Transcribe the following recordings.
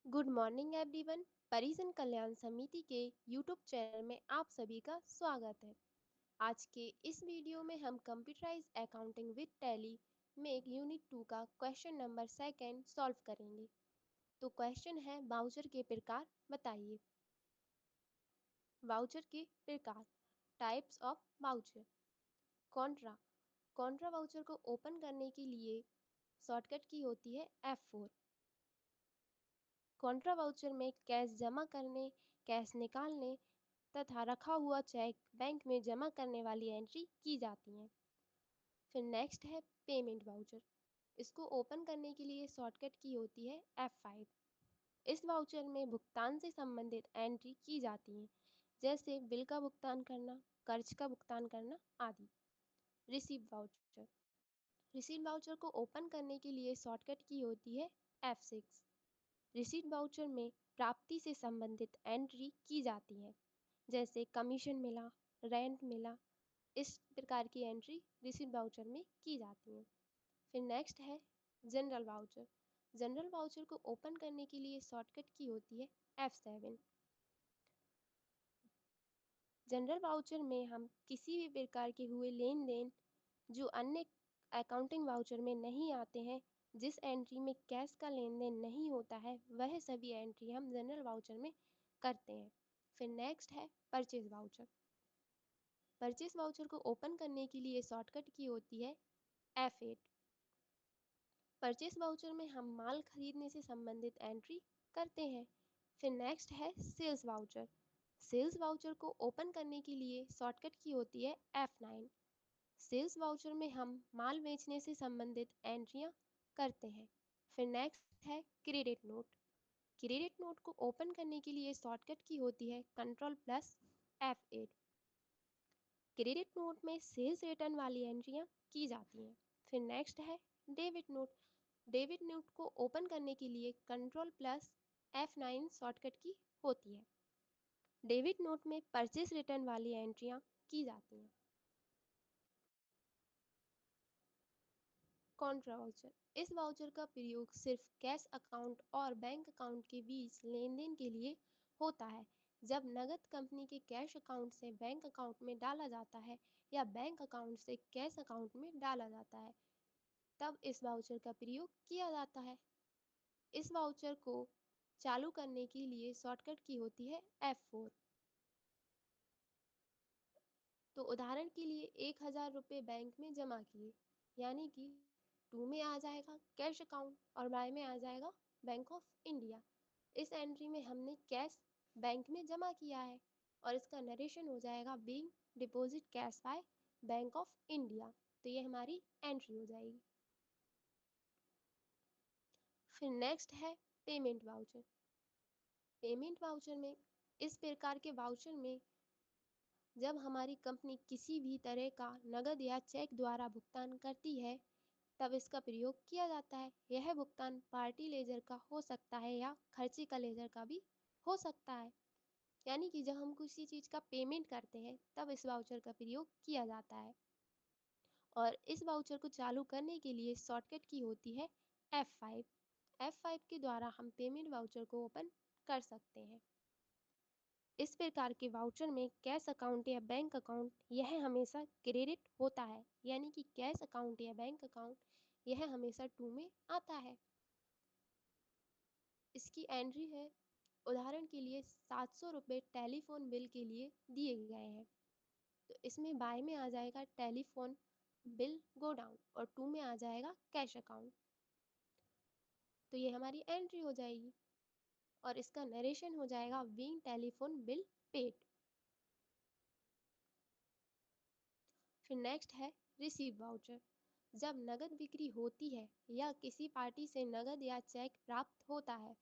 Good morning everyone. परिजन कल्याण समिति के यूट्यूब चैनल में आप सभी का स्वागत है। आज के इस वीडियो में हम कंप्यूटराइज अकाउंटिंग विद टैली में यूनिट 2 का क्वेश्चन नंबर सेकंड सॉल्व करेंगे। तो क्वेश्चन है, वाउचर के प्रकार बताइए। वाउचर के प्रकार, types of voucher. Contra Contra voucher को ओपन करने के लिए शॉर्टकट की होती है F4। कॉन्ट्रा वाउचर में कैश जमा करने, कैश निकालने तथा रखा हुआ चेक बैंक में जमा करने वाली एंट्री की जाती हैं। फिर नेक्स्ट है पेमेंट वाउचर। इसको ओपन करने के लिए शॉर्टकट की होती है F5। इस वाउचर में भुगतान से संबंधित एंट्री की जाती हैं, जैसे बिल का भुगतान करना, कर्ज का भुगतान करना आदि। Receive voucher. रिसीव वाउचर को ओपन करने के लिए शॉर्टकट की होती है F6। रिसीट वाउचर में प्राप्ति से संबंधित एंट्री की जाती है, जैसे कमीशन मिला, रेंट मिला। इस प्रकार की एंट्री रिसीट वाउचर में की जाती है। फिर नेक्स्ट है जनरल वाउचर। जनरल वाउचर को ओपन करने के लिए शॉर्टकट की होती है F7। जनरल वाउचर में हम किसी भी प्रकार के हुए लेन देन जो अन्य अकाउंटिंग वाउचर में नहीं आते हैं, जिस एंट्री में कैश का लेन देन नहीं होता है, वह सभी एंट्री हम जनरल वाउचर में करते हैं। फिर नेक्स्ट है परचेज वाउचर। परचेज वाउचर को ओपन करने के लिए शॉर्टकट की होती है F8। परचेज वाउचर में हम माल खरीदने से संबंधित एंट्री करते हैं। फिर नेक्स्ट है सेल्स वाउचर। सेल्स वाउचर को ओपन करने के लिए शॉर्टकट की होती है F9। सेल्स वाउचर में हम माल बेचने से संबंधित एंट्रियां करते हैं। फिर नेक्स्ट है क्रेडिट नोट। क्रेडिट नोट को ओपन करने के लिए शॉर्टकट की होती है Ctrl+F8। क्रेडिट नोट में सेल्स रिटर्न वाली एंट्रियां की जाती हैं। फिर नेक्स्ट है डेबिट नोट। डेबिट नोट को ओपन करने के लिए Ctrl+F9 शॉर्टकट की होती है। डेबिट नोट में परचेस रिटर्न वाली एंट्रियां की जाती हैं। Contra voucher. इस वाउचर का प्रयोग सिर्फ कैश अकाउंट और बैंक अकाउंट के बीच लेन देन के लिए होता है। जब नकद कंपनी के कैश अकाउंट से बैंक अकाउंट में डाला जाता है या बैंक अकाउंट से कैश अकाउंट में डाला जाता है, तब इस वाउचर का प्रयोग किया जाता है। इस वाउचर को चालू करने के लिए शॉर्टकट की होती है F4। तो उदाहरण के लिए 1000 रुपये बैंक में जमा किए, यानी कि 2 में आ जाएगा कैश अकाउंट और बाय में आ जाएगा बैंक ऑफ इंडिया। इस एंट्री में हमने कैश बैंक में जमा किया है और इसका नरेशन हो जाएगा being deposit cash by bank of India. तो ये हमारी एंट्री हो जाएगी। फिर नेक्स्ट है पेमेंट वाउचर। पेमेंट वाउचर में इस प्रकार के वाउचर में जब हमारी कंपनी किसी भी तरह का नकद या चेक द्वारा भुगतान करती है, तब इसका प्रयोग किया जाता है। यह भुगतान पार्टी लेजर का हो सकता है या खर्चे का लेजर का भी हो सकता है। यानी कि जब हम किसी चीज़ का पेमेंट करते हैं, तब इस वाउचर का प्रयोग किया जाता है। और इस वाउचर को चालू करने के लिए शॉर्टकट की होती है F5। F5 के द्वारा हम पेमेंट वाउचर को ओपन कर सकते हैं। इस प्रकार के वाउचर में कैश अकाउंट या बैंक अकाउंट यह हमेशा क्रेडिट होता है, यानी कि कैश अकाउंट या बैंक अकाउंट यह हमेशा टू में आता है। इसकी एंट्री है, उदाहरण के लिए 700 रुपये टेलीफोन बिल के लिए दिए गए हैं, तो इसमें बाय में आ जाएगा टेलीफोन बिल गो डाउन और टू में आ जाएगा कैश अकाउंट। तो ये हमारी एंट्री हो जाएगी और इसका नरेशन हो जाएगा बीइंग टेलीफोन बिल पेड। फिर नेक्स्ट है रिसीव वाउचर। जब नकद बिक्री होती है या किसी पार्टी से नकद या चेक प्राप्त होता है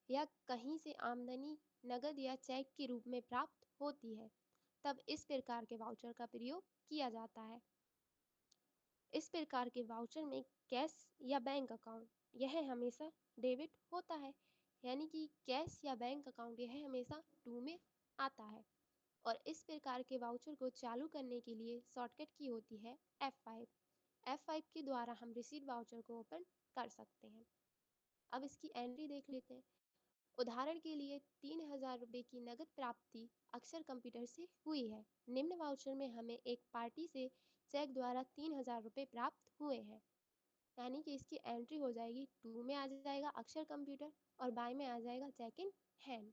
या कहीं से आमदनी नकद या चेक के रूप में प्राप्त होती है, तब इस प्रकार के वाउचर का प्रयोग किया जाता है। इस प्रकार के वाउचर में कैश या बैंक अकाउंट यह हमेशा डेबिट होता है, यानी कि कैश या बैंक अकाउंट यह हमेशा टू में आता है। और इस प्रकार के वाउचर को चालू करने के लिए शॉर्टकट की होती है F5। F5 के द्वारा हम रिसीट वाउचर को ओपन कर सकते हैं। अब इसकी एंट्री देख लेते हैं। उदाहरण के लिए 3,000 रुपये की नकद प्राप्ति अक्सर कंप्यूटर से हुई है। निम्न वाउचर में हमें एक पार्टी से चेक द्वारा 3,000 रुपये प्राप्त हुए हैं। यानी कि इसकी एंट्री हो जाएगी, टू में आ जाएगा अक्षर कंप्यूटर और बाय में आ जाएगा चेक इन हैंड।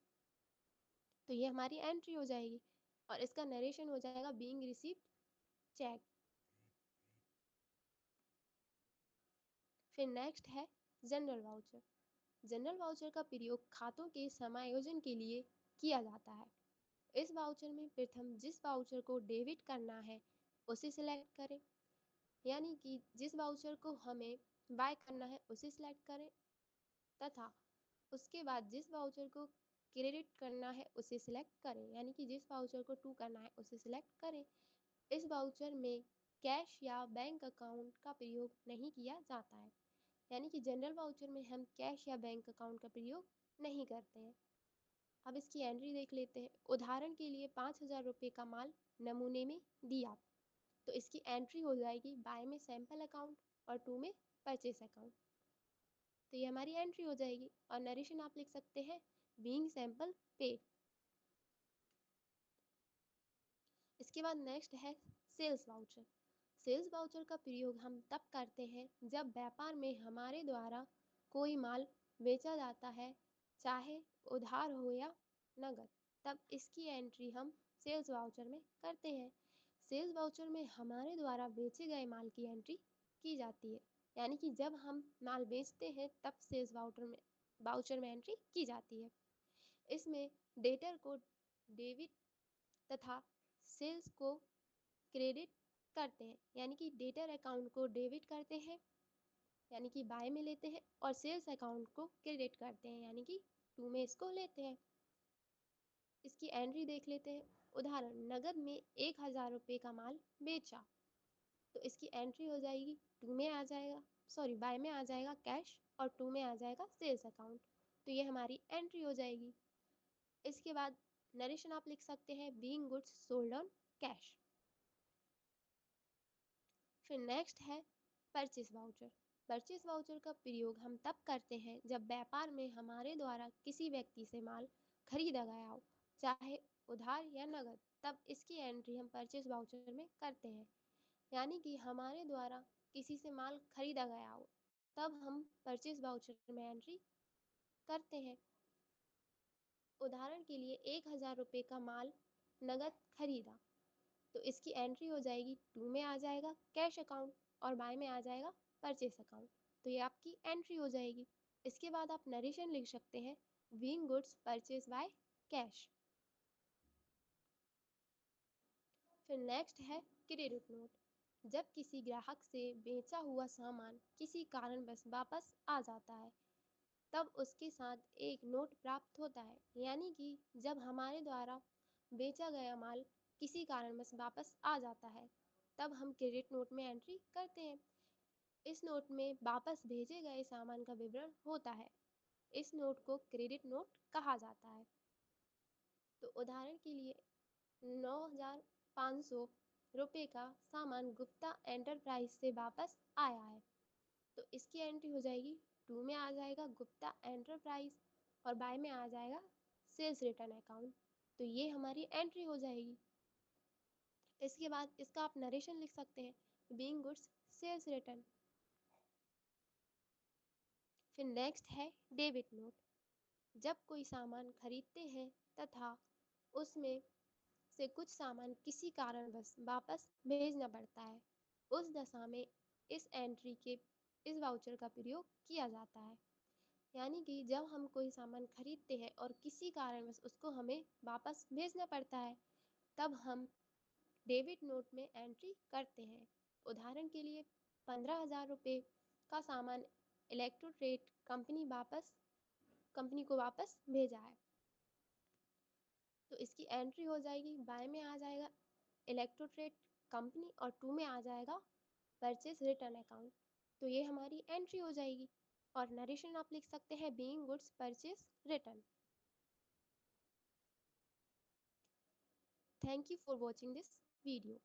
तो ये हमारी एंट्री हो जाएगी और इसका नरेशन हो जाएगा बीइंग रिसीव्ड चेक। फिर नेक्स्ट है जनरल वाउचर। जनरल वाउचर का प्रयोग खातों के समायोजन के लिए किया जाता है। इस वाउचर में प्रथम जिस वाउचर को डेबिट करना है उसे सिलेक्ट करें, यानी कि जिस वाउचर को हमें बाय करना है उसे सिलेक्ट करें, तथा उसके बाद जिस वाउचर को क्रेडिट करना है उसे सिलेक्ट करें, यानी कि जिस वाउचर को टू करना है उसे सिलेक्ट करें। इस वाउचर में कैश या बैंक अकाउंट का प्रयोग नहीं किया जाता है, यानी कि जनरल वाउचर में हम कैश या बैंक अकाउंट का प्रयोग नहीं करते हैं। अब इसकी एंट्री देख लेते हैं। उदाहरण के लिए 5,000 रुपये का माल नमूने में दिया, तो इसकी एंट्री हो जाएगी बाय में सैंपल अकाउंट और टू में परचेस अकाउंट। तो ये हमारी एंट्री हो जाएगी और नरेशन आप लिख सकते हैं बीइंग सैंपल पेड। इसके बाद नेक्स्ट है सेल्स वाउचर। सेल्स वाउचर का प्रयोग हम तब करते हैं जब व्यापार में हमारे द्वारा कोई माल बेचा जाता है, चाहे उधार हो या नगद, तब इसकी एंट्री हम सेल्स वाउचर में करते हैं। सेल्स वाउचर में हमारे द्वारा बेचे गए माल की एंट्री की जाती है, यानी कि जब हम माल बेचते हैं तब सेल्स वाउचर में एंट्री की जाती है। इसमें डेटर को डेबिट तथा सेल्स को क्रेडिट करते हैं, यानी कि डेटर अकाउंट को डेबिट करते हैं, यानी कि बाय में लेते हैं, और सेल्स अकाउंट को क्रेडिट करते हैं, यानी कि टू में इसको लेते हैं। इसकी एंट्री देख लेते हैं। उदाहरण, नगद में 1,000 रुपये का माल बेचा, तो इसकी एंट्री हो जाएगी, टू में आ जाएगा, सॉरी बाय में आ जाएगा कैश और टू में आ जाएगा सेल्स अकाउंट। तो ये हमारी एंट्री हो जाएगी। इसके बाद नरेशन आप लिख सकते हैं being goods sold on cash. फिर नेक्स्ट है परचेस वाउचर। परचेस वाउचर का प्रयोग हम तब करते हैं जब व्यापार में हमारे द्वारा किसी व्यक्ति से माल खरीदा गया हो, चाहे उधार या नगद, तब इसकी एंट्री हम परचेस वाउचर में करते हैं। यानी कि हमारे द्वारा किसी से माल खरीदा गया हो, तब हम परचेस वाउचर में एंट्री करते हैं। उदाहरण के लिए 1,000 रुपये का माल नगद खरीदा, तो इसकी एंट्री हो जाएगी, टू में आ जाएगा कैश अकाउंट और बाय में आ जाएगा परचेस अकाउंट। तो ये आपकी एंट्री हो जाएगी। इसके बाद आप नरेशन लिख सकते हैं being goods purchase by cash. फिर नेक्स्ट है क्रेडिट नोट। जब किसी ग्राहक से बेचा हुआ सामान किसी कारणवश वापस आ जाता है, तब उसके साथ एक नोट प्राप्त होता है, यानी कि जब हमारे द्वारा बेचा गया माल किसी कारणवश वापस आ जाता है, तब हम क्रेडिट नोट में एंट्री करते हैं। इस नोट में वापस भेजे गए सामान का विवरण होता है। इस नोट को क्रेडिट नोट कहा जाता है। तो उदाहरण के लिए 9,500 रुपये का सामान गुप्ता एंटरप्राइज से वापस आया है, तो इसकी एंट्री हो जाएगी, टू में आ जाएगा गुप्ता एंटरप्राइज और बाय में आ जाएगा सेल्स रिटर्न अकाउंट। तो ये हमारी एंट्री हो जाएगी। इसके बाद इसका आप नरेशन लिख सकते हैं बीइंग गुड्स सेल्स रिटर्न। फिर नेक्स्ट है डेबिट नोट। जब कोई सामान खरीदते हैं तथा उसमें से कुछ सामान किसी कारणवश वापस भेजना पड़ता है, उस दशा में इस एंट्री के इस वाउचर का प्रयोग किया जाता है। यानी कि जब हम कोई सामान खरीदते हैं और किसी कारणवश उसको हमें वापस भेजना पड़ता है, तब हम डेबिट नोट में एंट्री करते हैं। उदाहरण के लिए 15,000 रुपये का सामान इलेक्ट्रोट्रेड कंपनी को वापस भेजा है, तो इसकी एंट्री हो जाएगी, बाय में आ जाएगा इलेक्ट्रोट्रेड कंपनी और टू में आ जाएगा परचेस रिटर्न अकाउंट। तो ये हमारी एंट्री हो जाएगी और नरेशन आप लिख सकते हैं being goods purchase return. Thank you for watching this video.